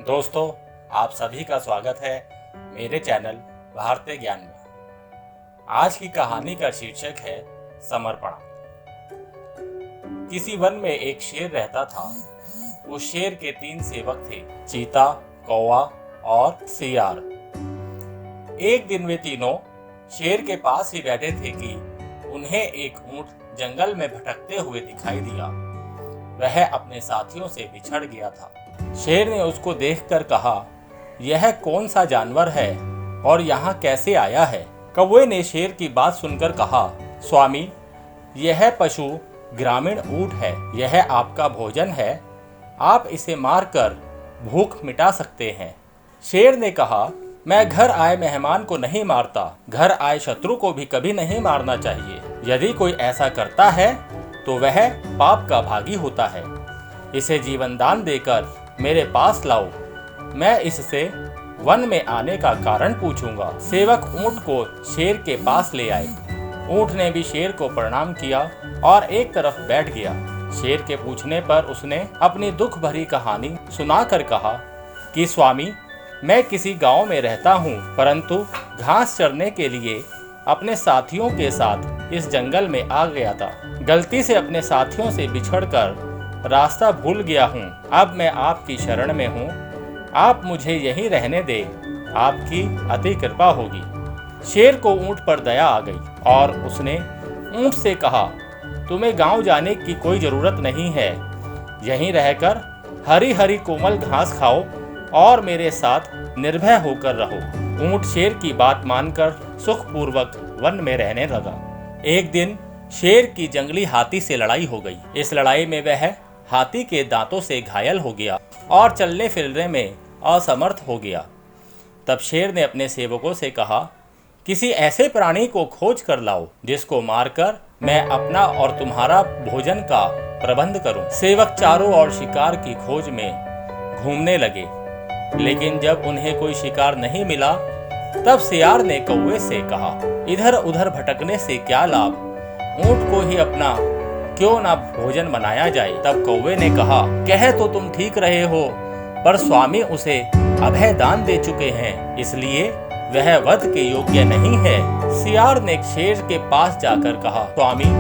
दोस्तों, आप सभी का स्वागत है मेरे चैनल भारतीय ज्ञान में। आज की कहानी का शीर्षक है समर्पण। किसी वन में एक शेर रहता था। उस शेर के 3 सेवक थे, चीता, कौवा और सियार। एक दिन वे तीनों शेर के पास ही बैठे थे कि उन्हें एक ऊंट जंगल में भटकते हुए दिखाई दिया। वह अपने साथियों से बिछड़ गया था। शेर ने उसको देखकर कहा, यह कौन सा जानवर है और यहाँ कैसे आया है? कौवे ने शेर की बात सुनकर कहा, स्वामी, यह पशु ग्रामीण ऊंट है। यह आपका भोजन है। आप इसे मारकर भूख मिटा सकते हैं। शेर ने कहा, मैं घर आए मेहमान को नहीं मारता। घर आए शत्रु को भी कभी नहीं मारना चाहिए। यदि कोई ऐसा करता है तो वह पाप का भागी होता है। इसे जीवन दान देकर मेरे पास लाओ। मैं इससे वन में आने का कारण पूछूंगा। सेवक ऊंट को शेर के पास ले आए। ऊंट ने भी शेर को प्रणाम किया और एक तरफ बैठ गया। शेर के पूछने पर उसने अपनी दुख भरी कहानी सुनाकर कहा कि स्वामी, मैं किसी गांव में रहता हूं, परंतु घास चरने के लिए अपने साथियों के साथ इस जंगल में आ गया था। गलती से अपने साथियों से बिछड़कर रास्ता भूल गया हूँ। अब मैं आपकी शरण में हूँ। आप मुझे यहीं रहने दें। आपकी अति कृपा होगी। शेर को ऊंट पर दया आ गई और उसने ऊंट से कहा, तुम्हें गांव जाने की कोई जरूरत नहीं है। यहीं रहकर हरी हरी कोमल घास खाओ और मेरे साथ निर्भय होकर रहो। ऊंट शेर की बात मानकर सुखपूर्वक वन में रहने लगा। एक दिन शेर की जंगली हाथी से लड़ाई हो गई। इस लड़ाई में वह हाथी के दांतों से घायल हो गया और चलने फिरने में असमर्थ हो गया। तब शेर ने अपने सेवकों से कहा, किसी ऐसे प्राणी को खोज कर लाओ जिसको मारकर मैं अपना और तुम्हारा भोजन का प्रबंध करूं। सेवक चारों ओर शिकार की खोज में घूमने लगे, लेकिन जब उन्हें कोई शिकार नहीं मिला, तब सियार ने कौवे से कहा, इधर उधर भटकने से क्या लाभ? ऊंट को ही अपना क्यों ना भोजन बनाया जाए। तब कौवे ने कहा, कह तो तुम ठीक रहे हो, पर स्वामी उसे अभय दान दे चुके हैं, इसलिए वह वध के योग्य नहीं है। सियार ने शेर के पास जाकर कहा, स्वामी,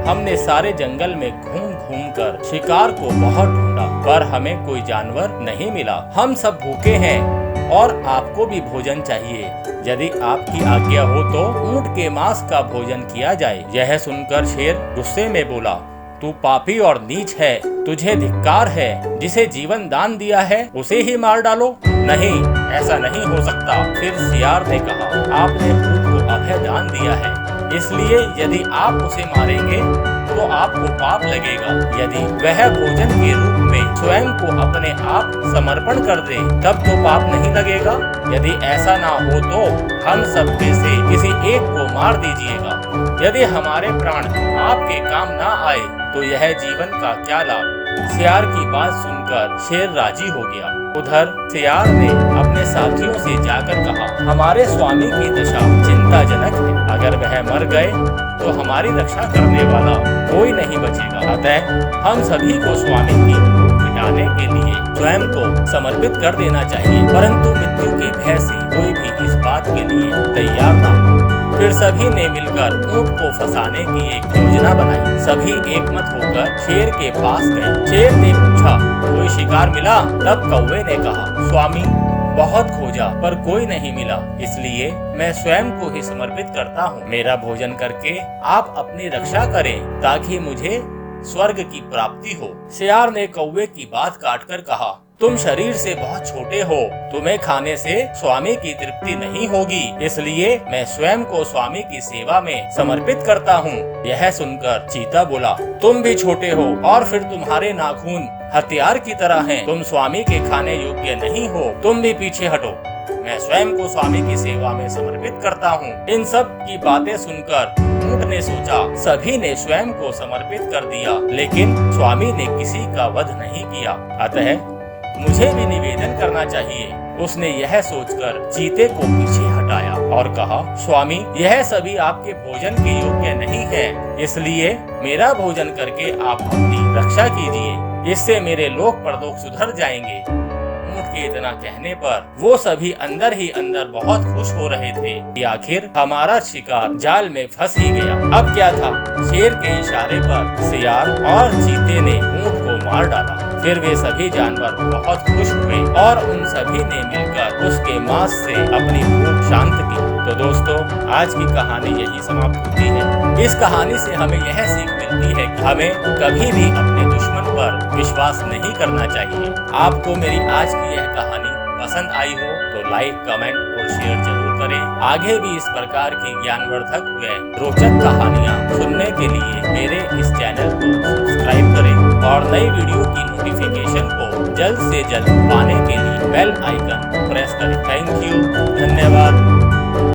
हमने सारे जंगल में घूम घूम कर शिकार को बहुत ढूंढा, पर हमें कोई जानवर नहीं मिला। हम सब भूखे हैं और आपको भी भोजन चाहिए। यदि आपकी आज्ञा हो तो ऊंट के मांस का भोजन किया जाए। यह सुनकर शेर गुस्से में बोला, तू पापी और नीच है। तुझे धिक्कार है। जिसे जीवन दान दिया है उसे ही मार डालो। नहीं, ऐसा नहीं हो सकता। फिर सियार ने कहा, आपने ऊंट को अभय दान दिया है, इसलिए यदि आप उसे मारेंगे तो आपको पाप लगेगा। यदि वह भोजन के रूप में स्वयं को अपने आप समर्पण कर दे, तब तो पाप नहीं लगेगा। यदि ऐसा ना हो तो हम सब में से किसी एक को मार दीजिएगा। यदि हमारे प्राण आपके काम ना आए तो यह जीवन का क्या लाभ? सियार की बात सुनकर शेर राजी हो गया। उधर सियार ने अपने साथियों से जाकर कहा, हमारे स्वामी की दशा चिंताजनक है। अगर वह मर गए तो हमारी रक्षा करने वाला कोई नहीं बचेगा। अतः हम सभी को स्वामी की भूख मिटाने के लिए स्वयं को समर्पित कर देना चाहिए, परंतु मृत्यु के भय से कोई भी इस बात के लिए तैयार न हो। फिर सभी ने मिलकर ऊंट को फंसाने की एक योजना बनाई। सभी एकमत होकर शेर के पास गए। शेर ने पूछा, कोई शिकार मिला? तब कौवे ने कहा, स्वामी, बहुत खोजा पर कोई नहीं मिला, इसलिए मैं स्वयं को ही समर्पित करता हूँ। मेरा भोजन करके आप अपनी रक्षा करें ताकि मुझे स्वर्ग की प्राप्ति हो। सियार ने कौवे की बात काटकर कहा, तुम शरीर से बहुत छोटे हो। तुम्हें खाने से स्वामी की तृप्ति नहीं होगी, इसलिए मैं स्वयं को स्वामी की सेवा में समर्पित करता हूँ। यह सुनकर चीता बोला, तुम भी छोटे हो और फिर तुम्हारे नाखून हथियार की तरह हैं। तुम स्वामी के खाने योग्य नहीं हो। तुम भी पीछे हटो। मैं स्वयं को स्वामी की सेवा में समर्पित करता हूँ। इन सब की बातें सुनकर ऊंट ने सोचा, सभी ने स्वयं को समर्पित कर दिया, लेकिन स्वामी ने किसी का वध नहीं किया, अतः मुझे भी निवेदन करना चाहिए। उसने यह सोचकर चीते को पीछे हटाया और कहा, स्वामी, यह सभी आपके भोजन के योग्य नहीं है, इसलिए मेरा भोजन करके आप अपनी रक्षा कीजिए। इससे मेरे लोक परलोक सुधर जाएंगे। ऊंट के इतना कहने पर वो सभी अंदर ही अंदर बहुत खुश हो रहे थे कि आखिर हमारा शिकार जाल में फंस ही गया। अब क्या था, शेर के इशारे पर सियार और चीते ने ऊंट को मार डाला। फिर वे सभी जानवर बहुत खुश हुए और उन सभी ने मिलकर उसके मांस से अपनी भूख शांत की। तो दोस्तों, आज की कहानी यही समाप्त होती है। इस कहानी से हमें यह सीख मिलती है कि हमें कभी भी अपने दुश्मन पर विश्वास नहीं करना चाहिए। आपको मेरी आज की यह कहानी पसंद आई हो तो लाइक, कमेंट और शेयर जरूर करें। आगे भी इस प्रकार की ज्ञानवर्धक व रोचक कहानियाँ सुनने के लिए मेरे इस चैनल को सब्सक्राइब करें और नई वीडियो की नोटिफिकेशन को जल्द से जल्द पाने के लिए बेल आइकन प्रेस करें। थैंक यू, धन्यवाद।